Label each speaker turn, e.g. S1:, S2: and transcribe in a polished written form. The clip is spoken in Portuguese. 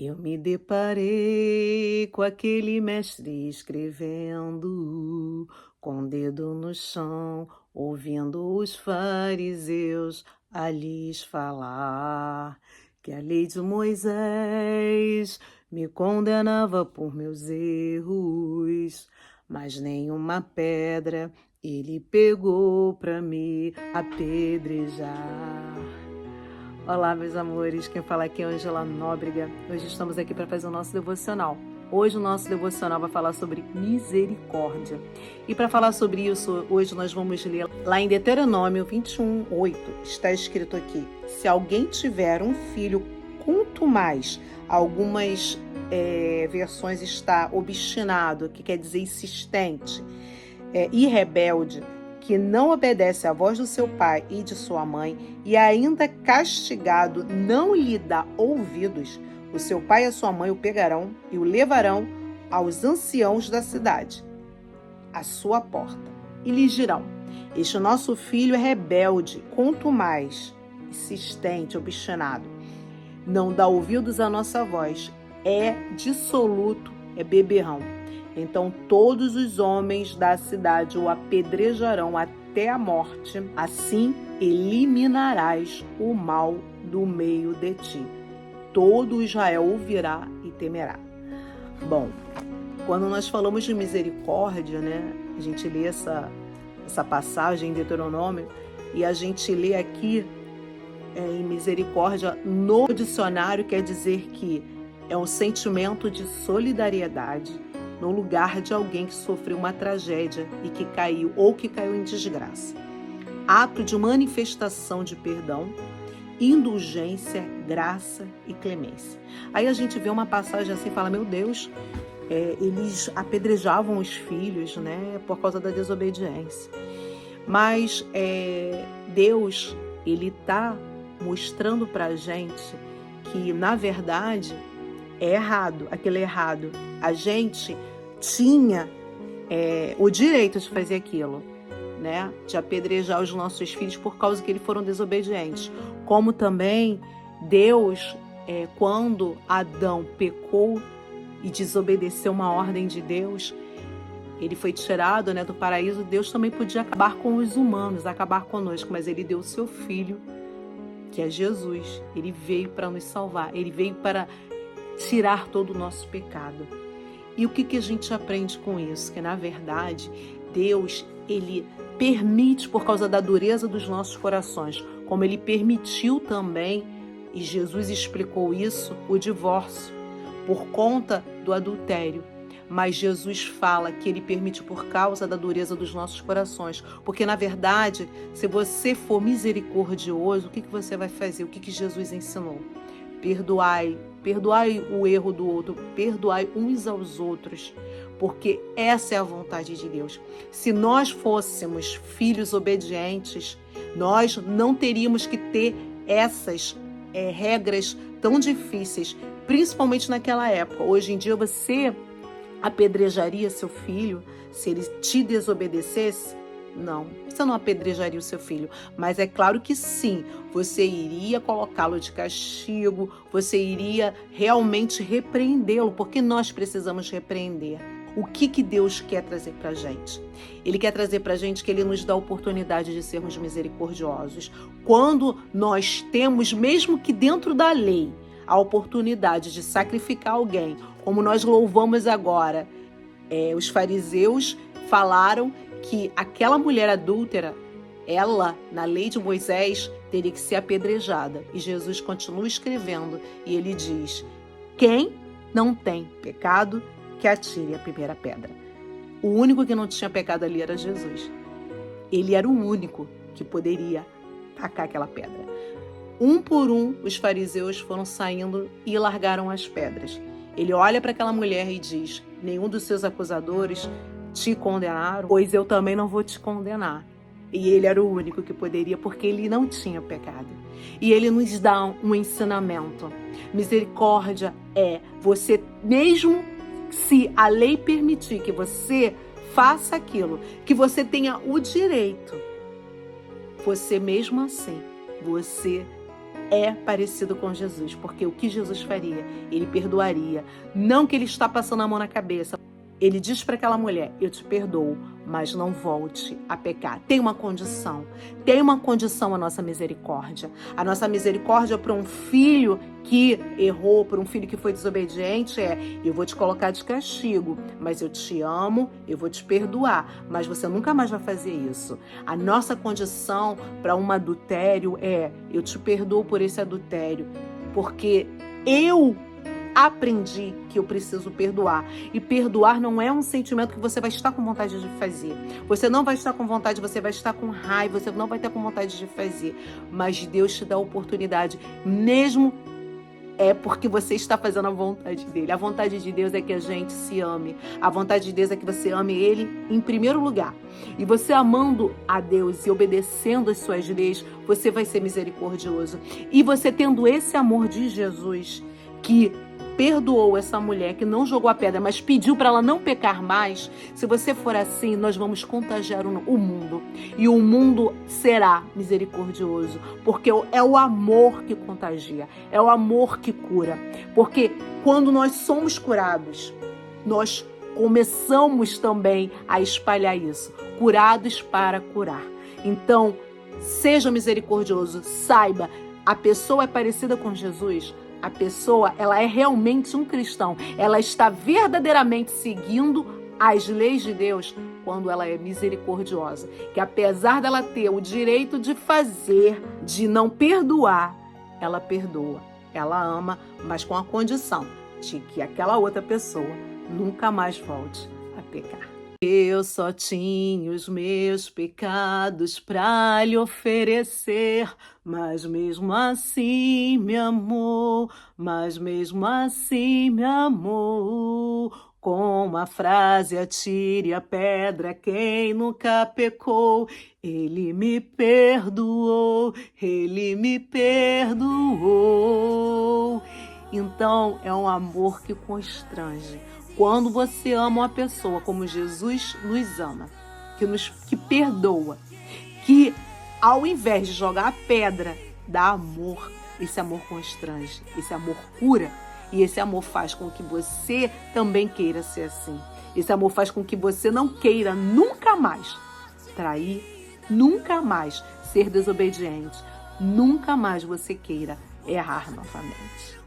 S1: Eu me deparei com aquele mestre escrevendo, com o dedo no chão, ouvindo os fariseus a lhes falar que a lei de Moisés me condenava por meus erros, mas nenhuma pedra ele pegou para me apedrejar. Olá, meus amores, quem fala aqui é Ângela Nóbrega. Hoje estamos aqui para fazer o nosso devocional. Hoje o nosso devocional vai falar sobre misericórdia. E para falar sobre isso, hoje nós vamos ler lá em Deuteronômio 21:8. Está escrito aqui: se alguém tiver um filho, quanto mais, algumas versões está obstinado, que quer dizer insistente, e rebelde, que não obedece à voz do seu pai e de sua mãe, e ainda castigado não lhe dá ouvidos, o seu pai e a sua mãe o pegarão e o levarão aos anciãos da cidade, à sua porta, e lhes dirão: este nosso filho é rebelde, quanto mais insistente, obstinado, não dá ouvidos à nossa voz, é dissoluto, é beberrão. Então todos os homens da cidade o apedrejarão até a morte. Assim eliminarás o mal do meio de ti. Todo Israel ouvirá e temerá. Bom, quando nós falamos de misericórdia, né? A gente lê essa passagem em Deuteronômio e a gente lê aqui em misericórdia no dicionário, quer dizer que é um sentimento de solidariedade no lugar de alguém que sofreu uma tragédia e que caiu em desgraça. Ato de manifestação de perdão, indulgência, graça e clemência. Aí a gente vê uma passagem assim e fala: meu Deus, eles apedrejavam os filhos, né, por causa da desobediência. Mas Deus, ele está mostrando pra gente que, na verdade, é errado, aquilo é errado. A gente tinha o direito de fazer aquilo, né? De apedrejar os nossos filhos por causa que eles foram desobedientes. Como também Deus, quando Adão pecou e desobedeceu uma ordem de Deus, ele foi tirado, né, do paraíso. Deus também podia acabar com os humanos, acabar conosco, mas ele deu o seu filho, que é Jesus. Ele veio para nos salvar, ele veio para tirar todo o nosso pecado. E o que a gente aprende com isso? Que, na verdade, Deus, ele permite, por causa da dureza dos nossos corações, como ele permitiu também, e Jesus explicou isso, o divórcio, por conta do adultério. Mas Jesus fala que ele permite por causa da dureza dos nossos corações. Porque, na verdade, se você for misericordioso, o que você vai fazer? O que Jesus ensinou? Perdoai o erro do outro, perdoai uns aos outros, porque essa é a vontade de Deus. Se nós fôssemos filhos obedientes, nós não teríamos que ter essas regras tão difíceis, principalmente naquela época. Hoje em dia você apedrejaria seu filho se ele te desobedecesse? Não, você não apedrejaria o seu filho, mas é claro que sim, você iria colocá-lo de castigo, você iria realmente repreendê-lo, porque nós precisamos repreender. O que Deus quer trazer para a gente? Ele quer trazer para a gente que ele nos dá a oportunidade de sermos misericordiosos. Quando nós temos, mesmo que dentro da lei, a oportunidade de sacrificar alguém, como nós louvamos agora, os fariseus falaram que aquela mulher adúltera, ela, na lei de Moisés, teria que ser apedrejada. E Jesus continua escrevendo e ele diz: quem não tem pecado, que atire a primeira pedra. O único que não tinha pecado ali era Jesus. Ele era o único que poderia tacar aquela pedra. Um por um, os fariseus foram saindo e largaram as pedras. Ele olha para aquela mulher e diz: nenhum dos seus acusadores te condenaram, pois eu também não vou te condenar. E ele era o único que poderia, porque ele não tinha pecado. E ele nos dá um ensinamento. Misericórdia é você, mesmo se a lei permitir que você faça aquilo, que você tenha o direito, você mesmo assim, você é parecido com Jesus, porque o que Jesus faria? Ele perdoaria. Não que ele está passando a mão na cabeça. Ele diz para aquela mulher, eu te perdoo, mas não volte a pecar. Tem uma condição a nossa misericórdia. A nossa misericórdia para um filho que errou, para um filho que foi desobediente eu vou te colocar de castigo, mas eu te amo, eu vou te perdoar, mas você nunca mais vai fazer isso. A nossa condição para um adultério eu te perdoo por esse adultério, porque eu aprendi que eu preciso perdoar. E perdoar não é um sentimento que você vai estar com vontade de fazer. Você não vai estar com vontade, você vai estar com raiva, você não vai ter com vontade de fazer. Mas Deus te dá a oportunidade, mesmo porque você está fazendo a vontade dele. A vontade de Deus é que a gente se ame. A vontade de Deus é que você ame ele em primeiro lugar. E você amando a Deus e obedecendo as suas leis, você vai ser misericordioso. E você tendo esse amor de Jesus, que perdoou essa mulher, que não jogou a pedra, mas pediu para ela não pecar mais, se você for assim, nós vamos contagiar o mundo. E o mundo será misericordioso, porque é o amor que contagia, é o amor que cura. Porque quando nós somos curados, nós começamos também a espalhar isso. Curados para curar. Então, seja misericordioso, saiba, a pessoa é parecida com Jesus. A pessoa, ela é realmente um cristão. Ela está verdadeiramente seguindo as leis de Deus quando ela é misericordiosa. Que apesar dela ter o direito de fazer, de não perdoar, ela perdoa. Ela ama, mas com a condição de que aquela outra pessoa nunca mais volte a pecar. Eu só tinha os meus pecados pra lhe oferecer, mas mesmo assim me amou, Com uma frase, atire a pedra quem nunca pecou. Ele me perdoou, ele me perdoou. Então é um amor que constrange. Quando você ama uma pessoa como Jesus nos ama, que perdoa, que ao invés de jogar a pedra, dá amor, esse amor constrange, esse amor cura, e esse amor faz com que você também queira ser assim. Esse amor faz com que você não queira nunca mais trair, nunca mais ser desobediente, nunca mais você queira errar novamente.